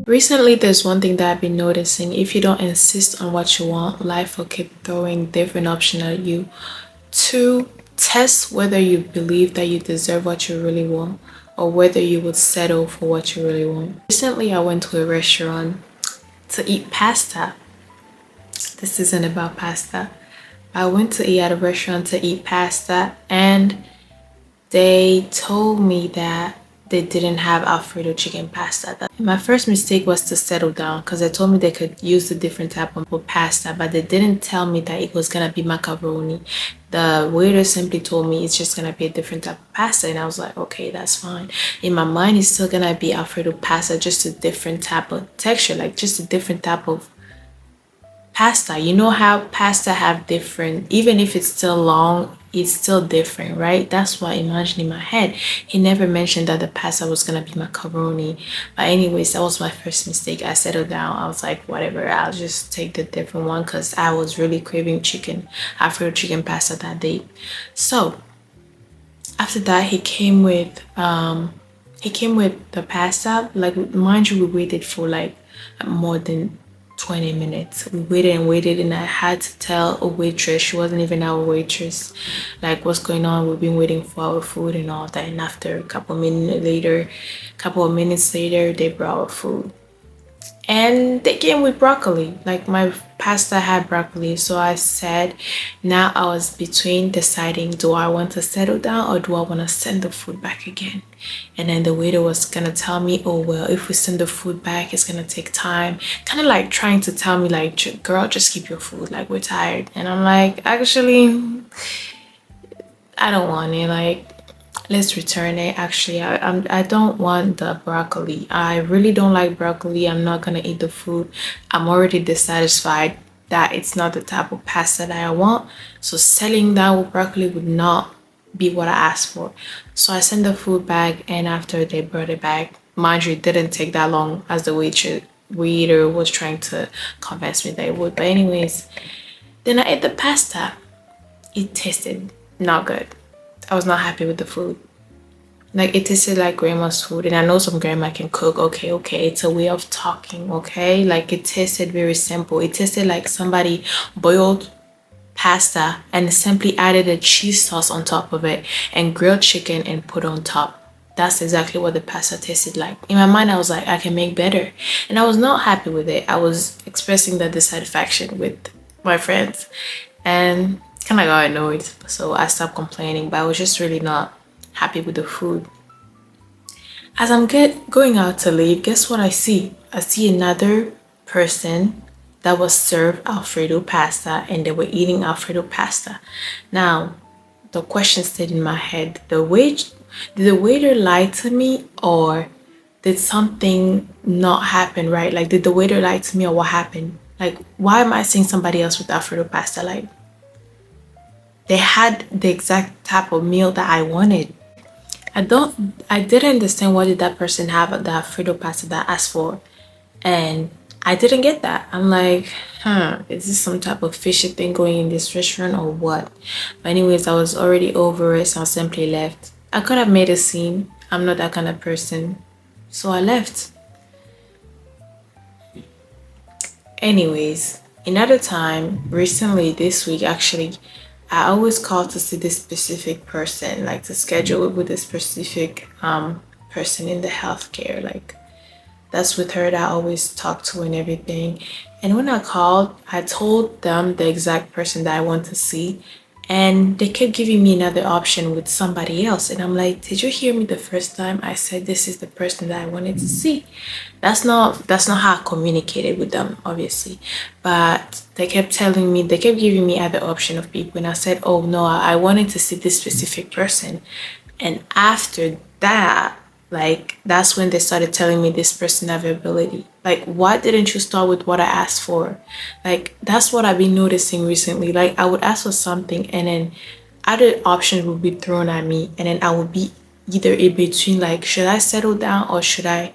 Recently, there's one thing that I've been noticing. If you don't insist on what you want, life will keep throwing different options at you to test whether you believe that you deserve what you really want or whether you would settle for what you really want. Recently, I went to a restaurant to eat pasta. This isn't about pasta. I went to eat at a restaurant to eat pasta, and they told me that they didn't have Alfredo chicken pasta. My first mistake was to settle down because they told me they could use a different type of pasta, but they didn't tell me that it was gonna be macaroni. The waiter simply told me it's just gonna be a different type of pasta, and I was like, okay, that's fine. In my mind, it's still gonna be Alfredo pasta, just a different type of texture, like just a different type of pasta. You know how pasta have different, even if it's still long, it's still different, right? That's what I imagined in my head. He never mentioned that the pasta was gonna be macaroni. But anyways, that was my first mistake. I settled down. I was like, whatever, I'll just take the different one because I was really craving chicken, Alfredo chicken pasta that day. So after that, he came with the pasta. Like, mind you, we waited for like more than 20 minutes. We waited and waited, and I had to tell a waitress. She wasn't even our waitress. Like, what's going on? We've been waiting for our food and all that. And after a couple of minutes later, they brought our food. And they came with broccoli. Like, my pasta had broccoli. So I said, now I was between deciding, do I want to settle down or do I want to send the food back again? And then the waiter was gonna tell me, oh well, if we send the food back, it's gonna take time. Kind of like trying to tell me, like, girl, just keep your food. Like, we're tired. And I'm like, actually, I don't want it. Like, let's return it. Actually, I don't want the broccoli. I really don't like broccoli. I'm not gonna eat the food. I'm already dissatisfied that it's not the type of pasta that I want. So selling that with broccoli would not be what I asked for. So I sent the food back, and after they brought it back, mind you, it didn't take that long as the waiter was trying to convince me that it would. But anyways, then I ate the pasta. It tasted not good. I was not happy with the food. Like, it tasted like grandma's food, and I know some grandma can cook. Okay, okay, it's a way of talking. Okay, like, it tasted very simple. It tasted like somebody boiled pasta and simply added a cheese sauce on top of it and grilled chicken and put on top. That's exactly what the pasta tasted like. In my mind, I was like, I can make better, and I was not happy with it. I was expressing that dissatisfaction with my friends, and kind of got annoyed. So I stopped complaining, but I was just really not happy with the food. As I'm going out to leave, guess what I see? I see another person that was served Alfredo pasta, and they were eating Alfredo pasta. Now, the question stayed in my head. Did the waiter lie to me, or did something not happen right? Like, did the waiter lie to me, or what happened? Like, why am I seeing somebody else with Alfredo pasta? Like, they had the exact type of meal that I wanted. I didn't understand what did that person have at the Alfredo pasta that I asked for, and I didn't get that. I'm like, is this some type of fishy thing going in this restaurant or what? But anyways, I was already over it, so I simply left. I could have made a scene. I'm not that kind of person, so I left. Anyways, another time, recently this week actually, I always call to see this specific person, like to schedule it with a specific person in the healthcare. Like, that's with her that I always talk to and everything. And when I called, I told them the exact person that I want to see, and they kept giving me another option with somebody else. And I'm like, did you hear me the first time I said this is the person that I wanted to see? That's not how I communicated with them, obviously. But they kept giving me other option of people, and I said, oh no, I wanted to see this specific person. And after that, like, that's when they started telling me this person availability. Like, why didn't you start with what I asked for? Like, that's what I've been noticing recently. Like, I would ask for something, and then other options would be thrown at me, and then I would be either in between, like, should I settle down or should I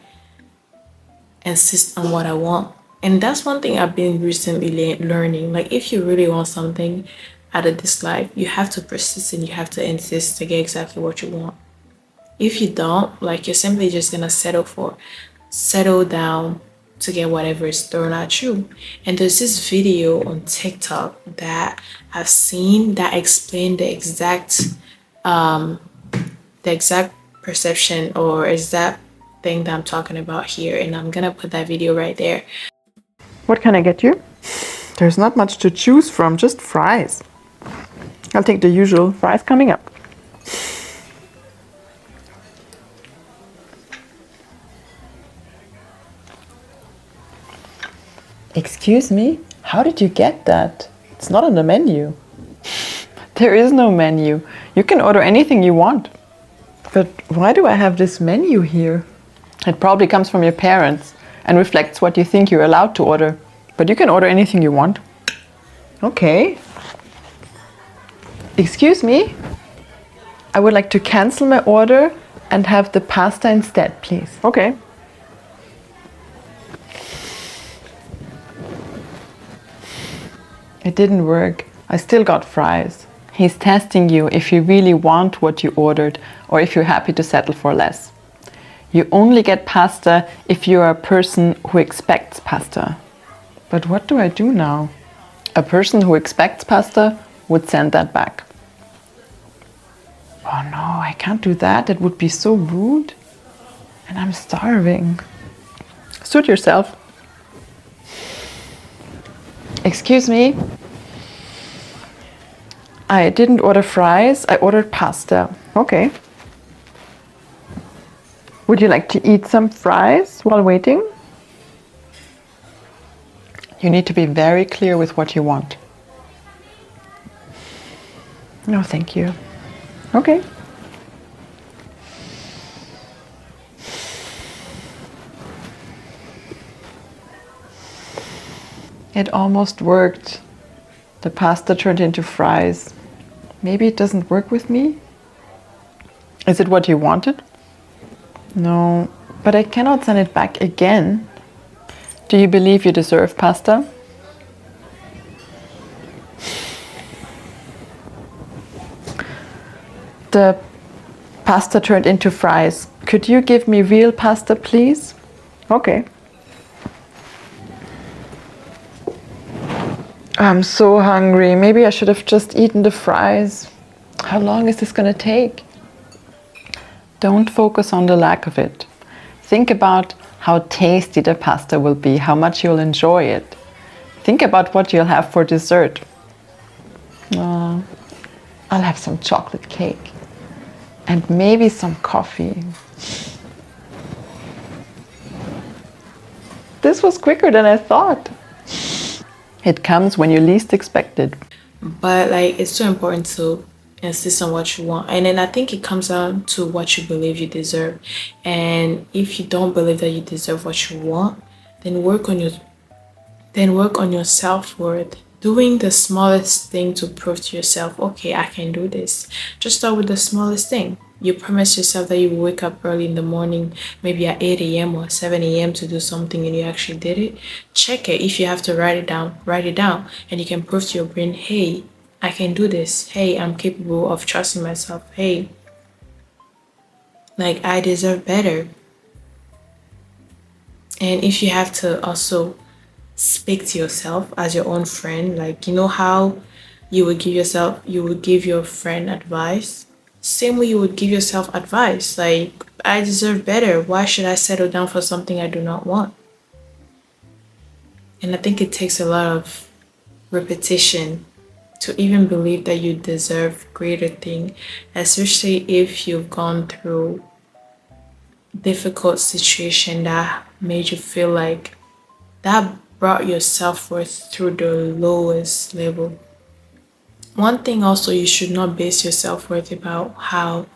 insist on what I want? And that's one thing I've been recently learning. Like, if you really want something out of this life, you have to persist and you have to insist to get exactly what you want. If you don't, like, you're simply just gonna settle down to get whatever is thrown at you. And there's this video on TikTok that I've seen that explained the exact perception or exact thing that I'm talking about here, and I'm gonna put that video right there. What can I get you? There's not much to choose from, just fries. I'll take the usual fries coming up. Excuse me? How did you get that? It's not on the menu. There is no menu. You can order anything you want. But why do I have this menu here? It probably comes from your parents and reflects what you think you're allowed to order. But you can order anything you want. Okay. Excuse me? I would like to cancel my order and have the pasta instead, please. Okay. It didn't work. I still got fries. He's testing you if you really want what you ordered or if you're happy to settle for less. You only get pasta if you are a person who expects pasta. But what do I do now? A person who expects pasta would send that back. Oh no, I can't do that. That would be so rude. And I'm starving. Suit yourself. Excuse me? I didn't order fries, I ordered pasta. Okay. Would you like to eat some fries while waiting? You need to be very clear with what you want. No, thank you. Okay. It almost worked. The pasta turned into fries. Maybe it doesn't work with me? Is it what you wanted? No, but I cannot send it back again. Do you believe you deserve pasta? The pasta turned into fries. Could you give me real pasta, please? Okay. I'm so hungry. Maybe I should have just eaten the fries. How long is this going to take? Don't focus on the lack of it. Think about how tasty the pasta will be, how much you'll enjoy it. Think about what you'll have for dessert. I'll have some chocolate cake and maybe some coffee. This was quicker than I thought. It comes when you least expect it. But like, it's so important to insist on what you want, and then I think it comes down to what you believe you deserve. And if you don't believe that you deserve what you want, then work on your self-worth. Doing the smallest thing to prove to yourself, okay, I can do this. Just start with the smallest thing. You promise yourself that you will wake up early in the morning, maybe at 8 a.m. or 7 a.m. to do something, and you actually did it. Check it. If you have to write it down, and you can prove to your brain, hey, I can do this. Hey, I'm capable of trusting myself. Hey, like, I deserve better. And if you have to also speak to yourself as your own friend, like, you know how you would give your friend advice? Same way you would give yourself advice. Like, I deserve better. Why should I settle down for something I do not want? And I think it takes a lot of repetition to even believe that you deserve greater thing, especially if you've gone through difficult situation that made you feel like that brought your self-worth through the lowest level. One thing also, you should not base your self-worth about how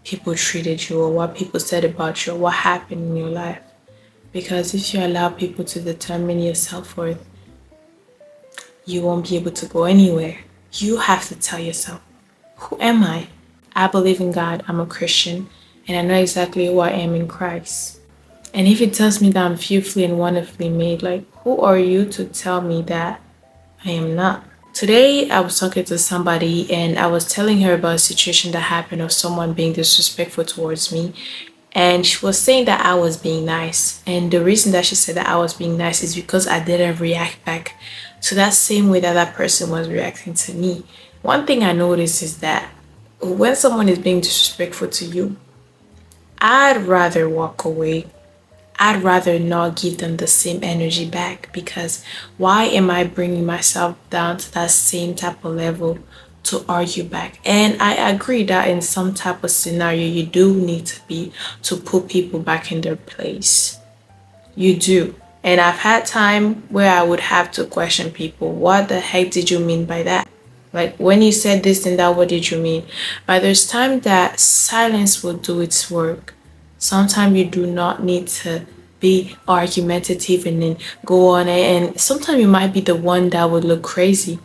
people treated you or what people said about you or what happened in your life. Because if you allow people to determine your self-worth, you won't be able to go anywhere. You have to tell yourself, who am I? I believe in God, I'm a Christian, and I know exactly who I am in Christ. And if it tells me that I'm fearfully and wonderfully made, like, who are you to tell me that I am not? Today, I was talking to somebody and I was telling her about a situation that happened of someone being disrespectful towards me. And she was saying that I was being nice. And the reason that she said that I was being nice is because I didn't react back to that same way that that person was reacting to me. One thing I noticed is that when someone is being disrespectful to you, I'd rather walk away. I'd rather not give them the same energy back, because why am I bringing myself down to that same type of level to argue back? And I agree that in some type of scenario, you do need to be to put people back in their place. You do. And I've had time where I would have to question people. What the heck did you mean by that? Like, when you said this and that, what did you mean? But there's time that silence will do its work. Sometimes you do not need to be argumentative and then go on it. And sometimes you might be the one that would look crazy.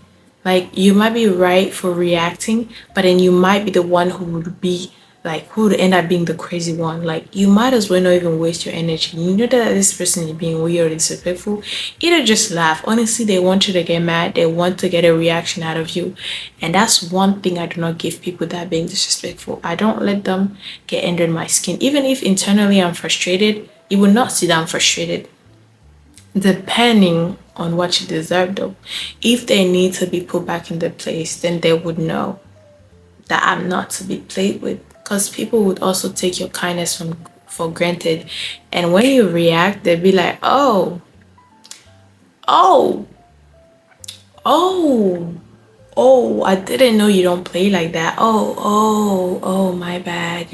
Like, you might be right for reacting, but then you might be the one who would be like, who would end up being the crazy one. Like, you might as well not even waste your energy. You know that this person is being weird and disrespectful. Either just laugh. Honestly, they want you to get mad. They want to get a reaction out of you. And that's one thing I do not give people that are being disrespectful. I don't let them get under my skin. Even if internally I'm frustrated, you will not sit down frustrated. Depending on what you deserve, though. If they need to be put back in their place, then they would know that I'm not to be played with. Because people would also take your kindness for granted. And when you react, they'd be like, oh, oh, oh, oh, I didn't know you don't play like that. Oh, my bad.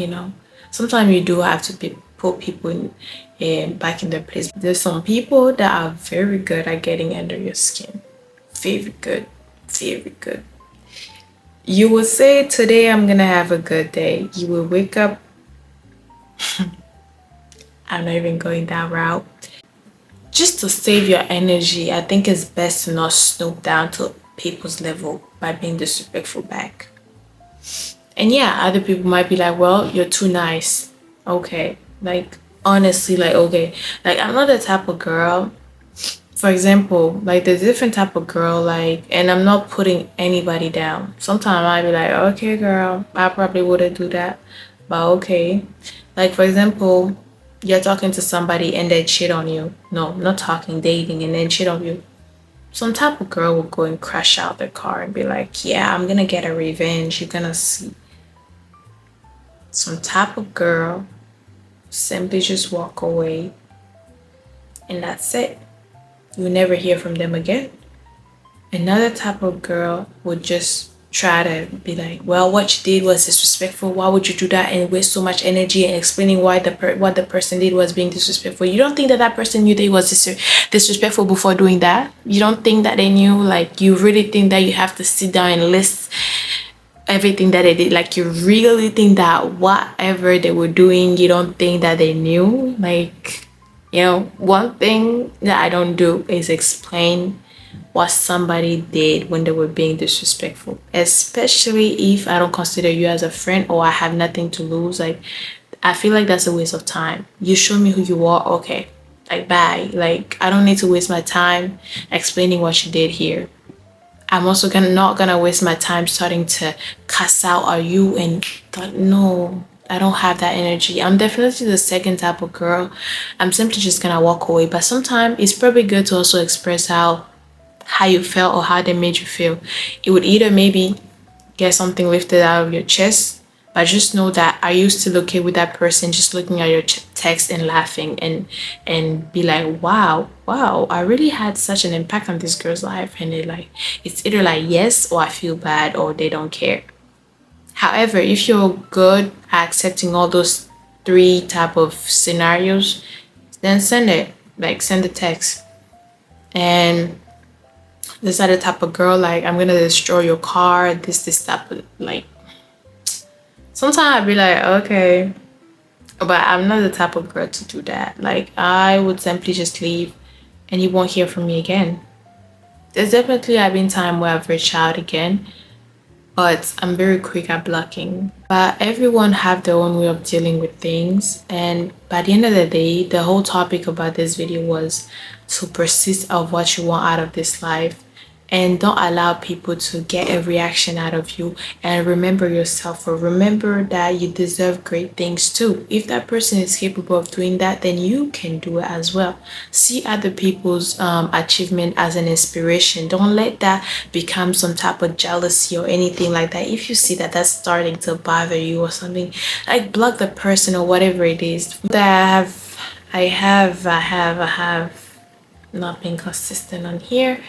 Sometimes you do have to put people back in their place. There's some people that are very good at getting under your skin. Very good. Very good. You will say, today I'm gonna have a good day. You will wake up. I'm not even going that route. Just to save your energy, I think it's best to not snoop down to people's level by being disrespectful back. And yeah, other people might be like, well, you're too nice. Okay. Like, honestly, like, okay. Like, I'm not the type of girl, for example, like, there's different type of girl, like, and I'm not putting anybody down. Sometimes I be like, okay, girl, I probably wouldn't do that, but okay. Like, for example, you're talking to somebody and they cheat on you. No, not talking, dating, and then cheat on you. Some type of girl will go and crash out their car and be like, yeah, I'm gonna get a revenge. You're gonna see. Some type of girl simply just walk away, and that's it. You'll never hear from them again. Another type of girl would just try to be like, well, what you did was disrespectful. Why would you do that and waste so much energy in explaining why what the person did was being disrespectful? You don't think that that person knew they was disrespectful before doing that? You don't think that they knew? Like, you really think that you have to sit down and list everything that they did? Like, you really think that whatever they were doing, you don't think that they knew? Like, one thing that I don't do is explain what somebody did when they were being disrespectful, especially if I don't consider you as a friend or I have nothing to lose. Like, I feel like that's a waste of time. You show me who you are, okay, like, bye. Like, I don't need to waste my time explaining what you did here. I'm also not gonna waste my time starting to cuss out are you and no, I don't have that energy. I'm definitely the second type of girl. I'm simply just gonna walk away. But sometimes it's probably good to also express how you felt or how they made you feel. It would either maybe get something lifted out of your chest, but just know that are you still okay with that person just looking at your text and laughing and be like, wow, I really had such an impact on this girl's life. And it's either like yes, or I feel bad, or they don't care. However, if you're good at accepting all those three type of scenarios, then send it. Like, send the text. And this other type of girl, like, I'm gonna destroy your car, this type of, like, sometimes I'd be like, okay, but I'm not the type of girl to do that. Like, I would simply just leave and you won't hear from me again. There's definitely been time where I've reached out again, but I'm very quick at blocking. But everyone have their own way of dealing with things, and by the end of the day, the whole topic about this video was to persist of what you want out of this life. and don't allow people to get a reaction out of you, and remember yourself, or remember that you deserve great things too. If that person is capable of doing that, then you can do it as well. See other people's achievement as an inspiration. Don't let that become some type of jealousy or anything like that. If you see that that's starting to bother you or something, like block the person or whatever it is. That I have not been consistent on here.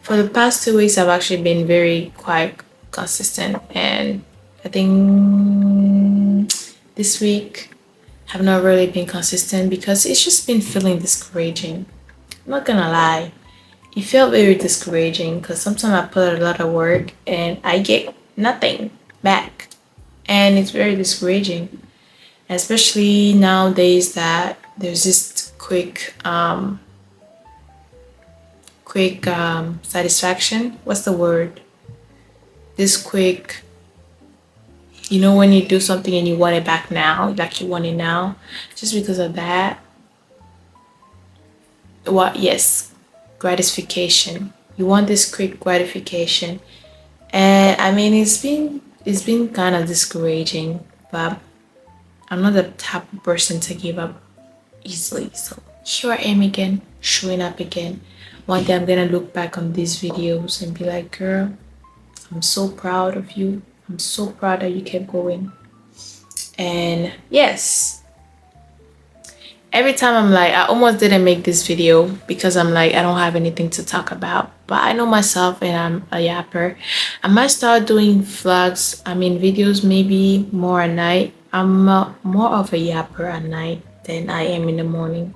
For the past 2 weeks, I've actually been very quite consistent, and I think this week have not really been consistent because it's just been feeling discouraging. I'm not gonna lie, it felt very discouraging because sometimes I put a lot of work and I get nothing back, and it's very discouraging, especially nowadays that there's this quick satisfaction. What's the word? This quick, when you do something and you want it back now, like you want it now, just because of that. What? Yes, gratification. You want this quick gratification, and I mean it's been kind of discouraging, but I'm not the type of person to give up easily. So here I am again, showing up again. One day I'm gonna look back on these videos and be like, girl, I'm so proud of you. I'm so proud that you kept going. And yes, every time I'm like, I almost didn't make this video because I'm like, I don't have anything to talk about. But I know myself and I'm a yapper. I might start doing vlogs, videos maybe more at night. I'm more of a yapper at night than I am in the morning.